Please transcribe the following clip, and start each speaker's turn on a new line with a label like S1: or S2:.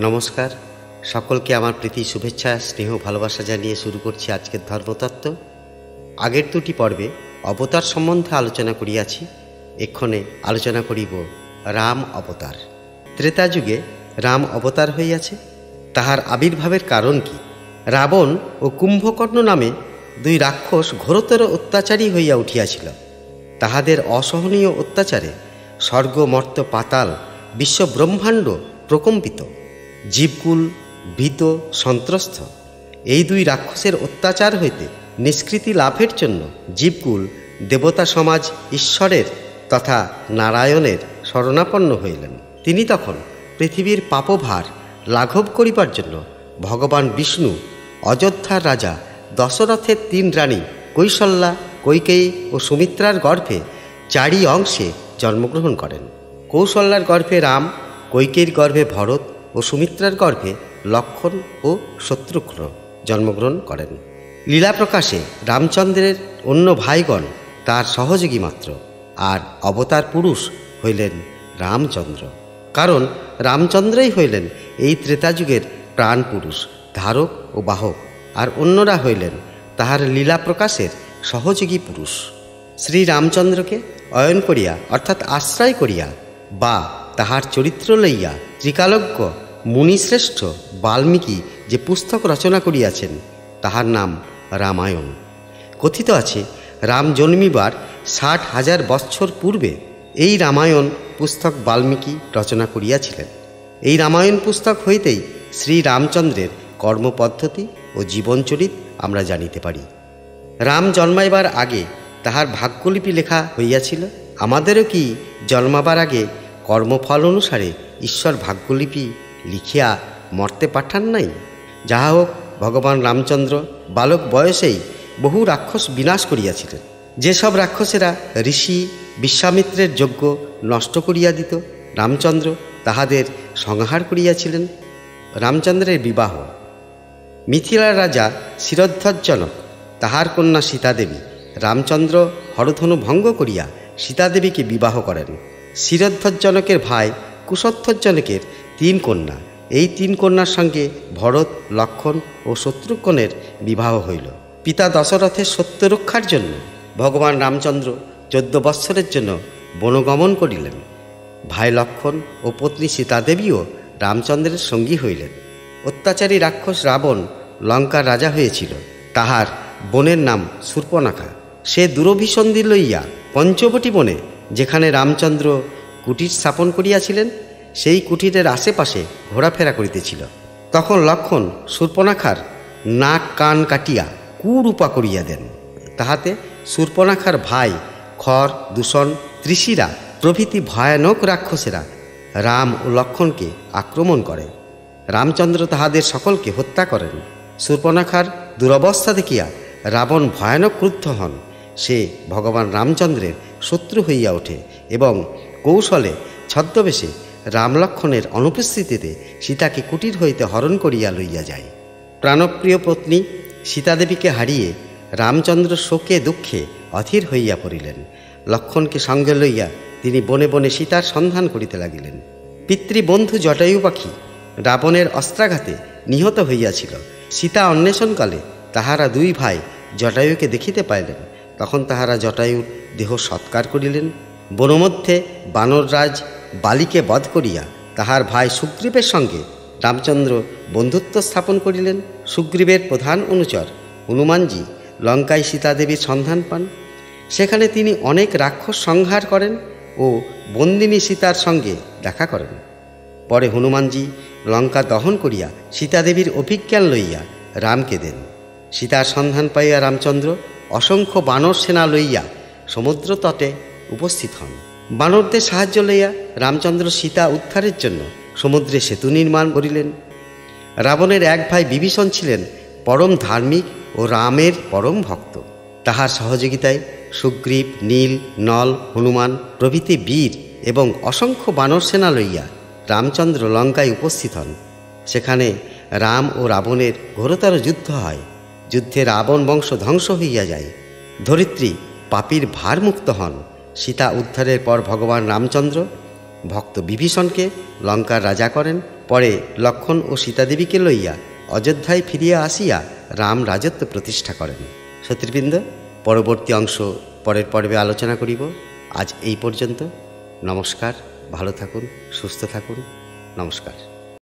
S1: নমস্কার, সকলকে আমার প্রীতি শুভেচ্ছা স্নেহ ভালোবাসা জানিয়ে শুরু করছি আজকের ধর্মতত্ত্ব। আগের দুটি পর্বে অবতার সম্বন্ধে আলোচনা করিয়াছি। এক্ষণে আলোচনা করিব রাম অবতার। ত্রেতা যুগে রাম অবতার হইয়াছে, তাহার আবির্ভাবের কারণ কি? রাবণ ও কুম্ভকর্ণ নামে দুই রাক্ষস ঘোরতর অত্যাচারী হইয়া উঠিয়াছিল। তাহাদের অসহনীয় অত্যাচারে স্বর্গ মর্ত্য পাতাল বিশ্বব্রহ্মাণ্ড প্রকম্পিত। জীবকুল ভীত সন্ত্রস্ত। এই দুই রাক্ষসের অত্যাচার হইতে নিষ্কৃতি লাভের জন্য জীবকুল দেবতা সমাজ ঈশ্বরের তথা নারায়ণের শরণাপন্ন হইলেন। তিনি তখন পৃথিবীর পাপভার লাঘব করিবার জন্য ভগবান বিষ্ণু অযোধ্যার রাজা দশরথের তিন রানী কৌশল্যা, কৈকেয়ী ও সুমিত্রার গর্ভে চারি অংশে জন্মগ্রহণ করেন। কৌশল্যার গর্ভে রাম, কৈকেয়ীর গর্ভে ভরত ও সুমিত্রার গর্ভে লক্ষ্মণ ও শত্রুঘ্ন জন্মগ্রহণ করেন। লীলা প্রকাশে রামচন্দ্রের অন্য ভাইগণ তার সহযোগী মাত্র, আর অবতার পুরুষ হইলেন রামচন্দ্র। কারণ রামচন্দ্রই হইলেন এই ত্রেতাযুগের প্রাণ পুরুষ, ধারক ও বাহক, আর অন্যরা হইলেন তাহার লীলা প্রকাশের সহযোগী পুরুষ। শ্রী রামচন্দ্রকে অয়ন করিয়া অর্থাৎ আশ্রয় করিয়া বা তাহার চরিত্র লইয়া ত্রিকালজ্ঞ মুনিশ্রেষ্ঠ বাল্মীকি যে পুস্তক রচনা করিয়াছেন তাহার নাম রামায়ণ। কথিত আছে রাম জন্মিবার ৬০,০০০ বৎসর পূর্বে এই রামায়ণ পুস্তক বাল্মীকি রচনা করিয়াছিলেন। এই রামায়ণ পুস্তক হইতেই শ্রী রামচন্দ্রের কর্মপদ্ধতি ও জীবনচরিত আমরা জানিতে পারি। রাম জন্মাইবার আগে তাহার ভাগ্যলিপি লেখা হইয়াছিল। আমাদেরও কি জন্মাবার আগে কর্মফল অনুসারে ঈশ্বর ভাগ্যলিপি লিখিয়া মর্তে পাঠান নাই? যাহা হোক, ভগবান রামচন্দ্র বালক বয়সেই বহু রাক্ষস বিনাশ করিয়াছিলেন। যেসব রাক্ষসেরা ঋষি বিশ্বামিত্রের যজ্ঞ নষ্ট করিয়া দিত, রামচন্দ্র তাহাদের সংহার করিয়াছিলেন। রামচন্দ্রের বিবাহ। মিথিলার রাজা শিরধ্বজনক তাহার কন্যা সীতাদেবী রামচন্দ্র হরধনু ভঙ্গ করিয়া সীতাদেবীকে বিবাহ করেন। শিরধ্বজনকের ভাই কুশধ্বজনকের ৩ কন্যা। এই ৩ কন্যার সঙ্গে ভরত, লক্ষ্মণ ও শত্রুঘ্নের বিবাহ হইল। পিতা দশরথের সত্য রক্ষার জন্য ভগবান রামচন্দ্র ১৪ বৎসরের জন্য বনগমন করিলেন। ভাই লক্ষ্মণ ও পত্নী সীতাদেবীও রামচন্দ্রের সঙ্গী হইলেন। অত্যাচারী রাক্ষস রাবণ লঙ্কার রাজা হয়েছিল। তাহার বোনের নাম শূর্পণখা। সে দুরভিসন্ধি লইয়া পঞ্চবটী বনে, যেখানে রামচন্দ্র কুটির স্থাপন করিয়াছিলেন, সেই কুটিরের আশেপাশে ঘোরাফেরা করিতেছিল। তখন লক্ষ্মণ শূর্পণখার নাক কান কাটিয়া কুরূপা করিয়া দেন। তাহাতে শূর্পণখার ভাই খর, দূষণ, ত্রিশিরা প্রভৃতি ভয়ানক রাক্ষসেরা রাম ও লক্ষ্মণকে আক্রমণ করে। রামচন্দ্র তাহাদের সকলকে হত্যা করেন। শূর্পণখার দুরবস্থা দেখিয়া রাবণ ভয়ানক ক্রুদ্ধ হন। সে ভগবান রামচন্দ্রের শত্রু হইয়া ওঠে এবং কৌশলে ছদ্মবেশে রামলক্ষ্মণের অনুপস্থিতিতে সীতাকে কুটির হইতে হরণ করিয়া লইয়া যায়। প্রাণপ্রিয় পত্নী সীতাদেবীকে হারিয়ে রামচন্দ্র শোকে দুঃখে অধীর হইয়া পড়িলেন। লক্ষ্মণকে সঙ্গে লইয়া তিনি বনে বনে সীতার সন্ধান করিতে লাগিলেন। পিতৃবন্ধু জটায়ু পাখি রাবণের অস্ত্রাঘাতে নিহত হইয়াছিল। সীতা অন্বেষণকালে তাহারা ২ ভাই জটায়ুকে দেখিতে পাইলেন। তখন তাহারা জটায়ুর দেহ সৎকার করিলেন। বনমধ্যে বানররাজ বালিকে বধ করিয়া তাহার ভাই সুগ্রীবের সঙ্গে রামচন্দ্র বন্ধুত্ব স্থাপন করিলেন। সুগ্রীবের প্রধান অনুচর হনুমানজি লঙ্কায় সীতাদেবীর সন্ধান পান। সেখানে তিনি অনেক রাক্ষস সংহার করেন ও বন্দিনী সীতার সঙ্গে দেখা করেন। পরে হনুমানজি লঙ্কা দহন করিয়া সীতাদেবীর অভিজ্ঞান লইয়া রামকে দেন। সীতার সন্ধান পাইয়া রামচন্দ্র অসংখ্য বানর সেনা লইয়া সমুদ্র তটে উপস্থিত হন। বানরদের সাহায্য লইয়া রামচন্দ্র সীতা উদ্ধারের জন্য সমুদ্রে সেতু নির্মাণ করিলেন। রাবণের এক ভাই বিভীষণ ছিলেন পরম ধার্মিক ও রামের পরম ভক্ত। তাহার সহযোগিতায় সুগ্রীব, নীল, নল, হনুমান প্রভৃতি বীর এবং অসংখ্য বানর সেনা লইয়া রামচন্দ্র লঙ্কায় উপস্থিত হন। সেখানে রাম ও রাবণের ঘোরতর যুদ্ধ হয়। যুদ্ধে রাবণ বংশ ধ্বংস হইয়া যায়। ধরিত্রী পাপীর ভারমুক্ত হন। সীতা উদ্ধারের পর ভগবান রামচন্দ্র ভক্ত বিভীষণকে লঙ্কার রাজা করেন। পরে লক্ষ্মণ ও সীতাদেবীকে লইয়া অযোধ্যায় ফিরিয়া আসিয়া রাম রাজত্ব প্রতিষ্ঠা করেন। শ্রোতৃবৃন্দ, পরবর্তী অংশ পরের পর্বে আলোচনা করিব। আজ এই পর্যন্ত। নমস্কার, ভালো থাকুন, সুস্থ থাকুন। নমস্কার।